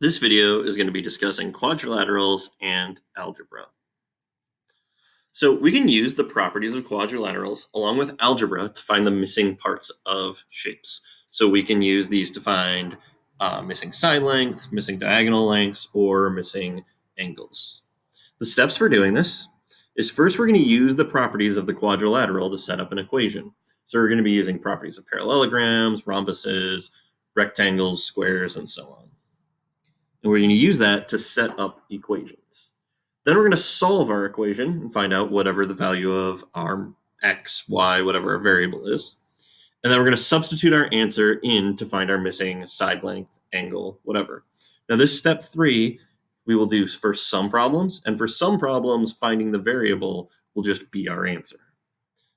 This video is going to be discussing quadrilaterals and algebra. So we can use the properties of quadrilaterals along with algebra to find the missing parts of shapes. So we can use these to find missing side lengths, missing diagonal lengths, or missing angles. The steps for doing this is first we're going to use the properties of the quadrilateral to set up an equation. So we're going to be using properties of parallelograms, rhombuses, rectangles, squares, and so on. And we're going to use that to set up equations. Then we're going to solve our equation and find out whatever the value of our x, y, whatever our variable is. And then we're going to substitute our answer in to find our missing side length, angle, whatever. Now this step 3, we will do for some problems. And for some problems, finding the variable will just be our answer.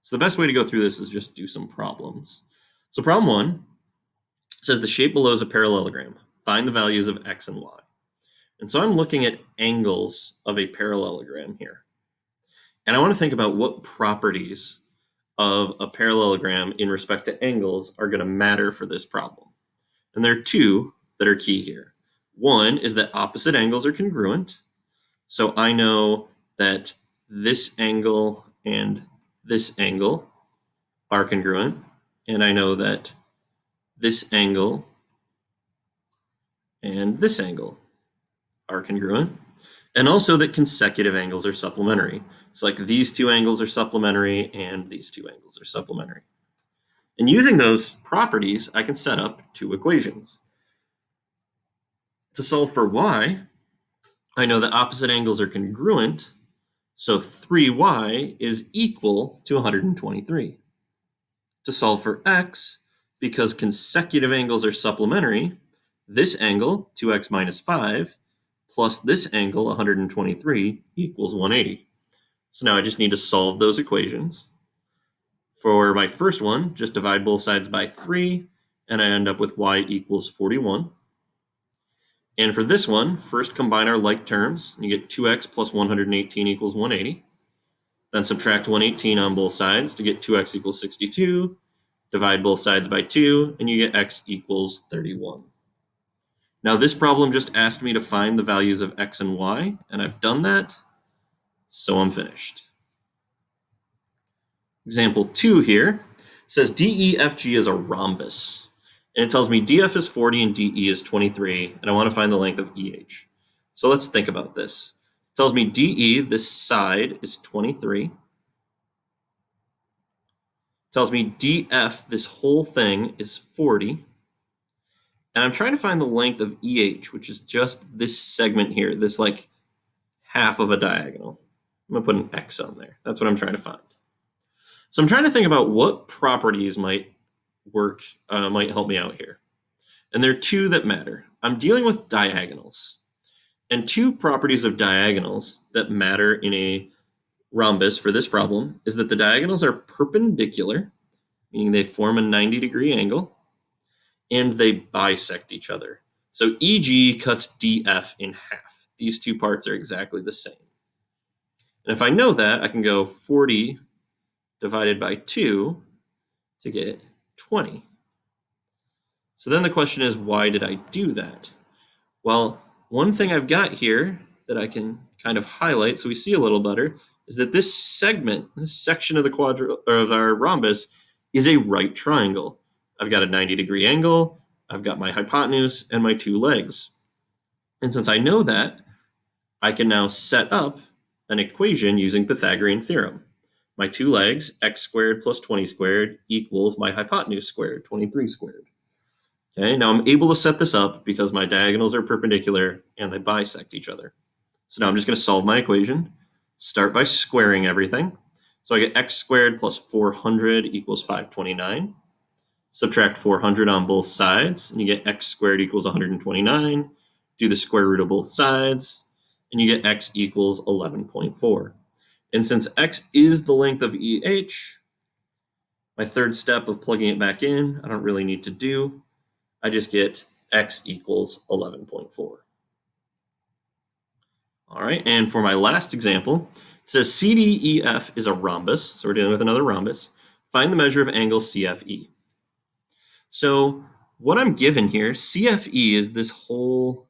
So the best way to go through this is just do some problems. So problem 1 says the shape below is a parallelogram. Find the values of x and y. And so I'm looking at angles of a parallelogram here. And I want to think about what properties of a parallelogram in respect to angles are going to matter for this problem. And there are two that are key here. One is that opposite angles are congruent. So I know that this angle and this angle are congruent. And I know that this angle and this angle are congruent, and also that consecutive angles are supplementary. It's like these two angles are supplementary and these two angles are supplementary. And using those properties, I can set up two equations. To solve for y, I know that opposite angles are congruent, so 3y is equal to 123. To solve for x, because consecutive angles are supplementary, this angle, 2x minus 5, plus this angle, 123, equals 180. So now I just need to solve those equations. For my first one, just divide both sides by 3, and I end up with y equals 41. And for this one, first combine our like terms, and you get 2x plus 118 equals 180. Then subtract 118 on both sides to get 2x equals 62. Divide both sides by 2, and you get x equals 31. Now this problem just asked me to find the values of x and y, and I've done that, so I'm finished. Example 2 here says DEFG is a rhombus, and it tells me DF is 40 and DE is 23, and I want to find the length of EH. So let's think about this. It tells me DE, this side, is 23. It tells me DF, this whole thing, is 40. And I'm trying to find the length of EH, which is just this segment here, this like half of a diagonal. I'm going to put an X on there. That's what I'm trying to find. So I'm trying to think about what properties might help me out here. And there are two that matter. I'm dealing with diagonals. And two properties of diagonals that matter in a rhombus for this problem is that the diagonals are perpendicular, meaning they form a 90-degree angle, and they bisect each other. So EG cuts DF in half. These two parts are exactly the same. And if I know that, I can go 40 divided by 2 to get 20. So then the question is, why did I do that? Well, one thing I've got here that I can kind of highlight so we see a little better is that this segment, this section of of our rhombus is a right triangle. I've got a 90-degree angle, I've got my hypotenuse, and my two legs. And since I know that, I can now set up an equation using Pythagorean theorem. My two legs, x squared plus 20 squared, equals my hypotenuse squared, 23 squared. Okay, now I'm able to set this up because my diagonals are perpendicular and they bisect each other. So now I'm just going to solve my equation, start by squaring everything. So I get x squared plus 400 equals 529. Subtract 400 on both sides, and you get x squared equals 129. Do the square root of both sides, and you get x equals 11.4. And since x is the length of EH, my third step of plugging it back in, I don't really need to do. I just get x equals 11.4. All right, and for my last example, it says CDEF is a rhombus, so we're dealing with another rhombus. Find the measure of angle CFE. So what I'm given here, CFE is this whole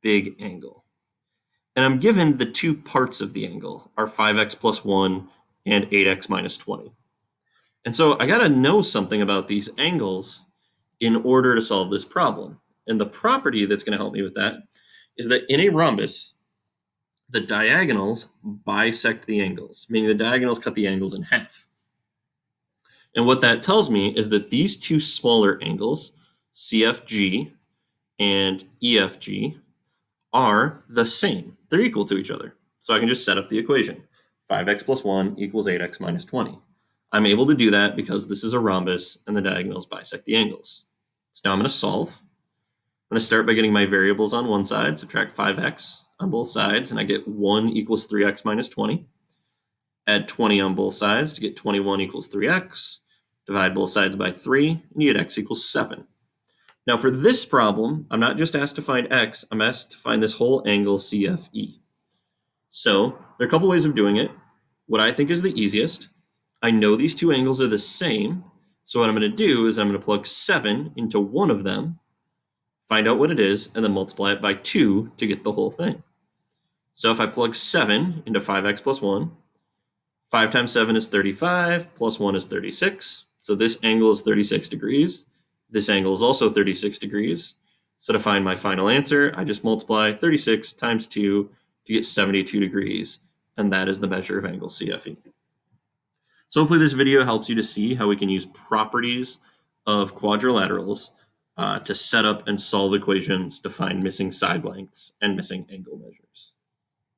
big angle. And I'm given the two parts of the angle are 5x plus 1 and 8x minus 20. And so I got to know something about these angles in order to solve this problem. And the property that's going to help me with that is that in a rhombus, the diagonals bisect the angles, meaning the diagonals cut the angles in half. And what that tells me is that these two smaller angles, CFG and EFG, are the same. They're equal to each other. So I can just set up the equation. 5x plus 1 equals 8x minus 20. I'm able to do that because this is a rhombus and the diagonals bisect the angles. So now I'm going to solve. I'm going to start by getting my variables on one side, subtract 5x on both sides, and I get 1 equals 3x minus 20. Add 20 on both sides to get 21 equals 3x. Divide both sides by 3, and you get x equals 7. Now for this problem, I'm not just asked to find x, I'm asked to find this whole angle CFE. So there are a couple ways of doing it. What I think is the easiest, I know these two angles are the same, so what I'm going to do is I'm going to plug 7 into one of them, find out what it is, and then multiply it by 2 to get the whole thing. So if I plug 7 into 5x plus 1, 5 times 7 is 35, plus 1 is 36. So this angle is 36 degrees. This angle is also 36 degrees. So to find my final answer, I just multiply 36 times 2 to get 72 degrees. And that is the measure of angle CFE. So hopefully this video helps you to see how we can use properties of quadrilaterals to set up and solve equations to find missing side lengths and missing angle measures.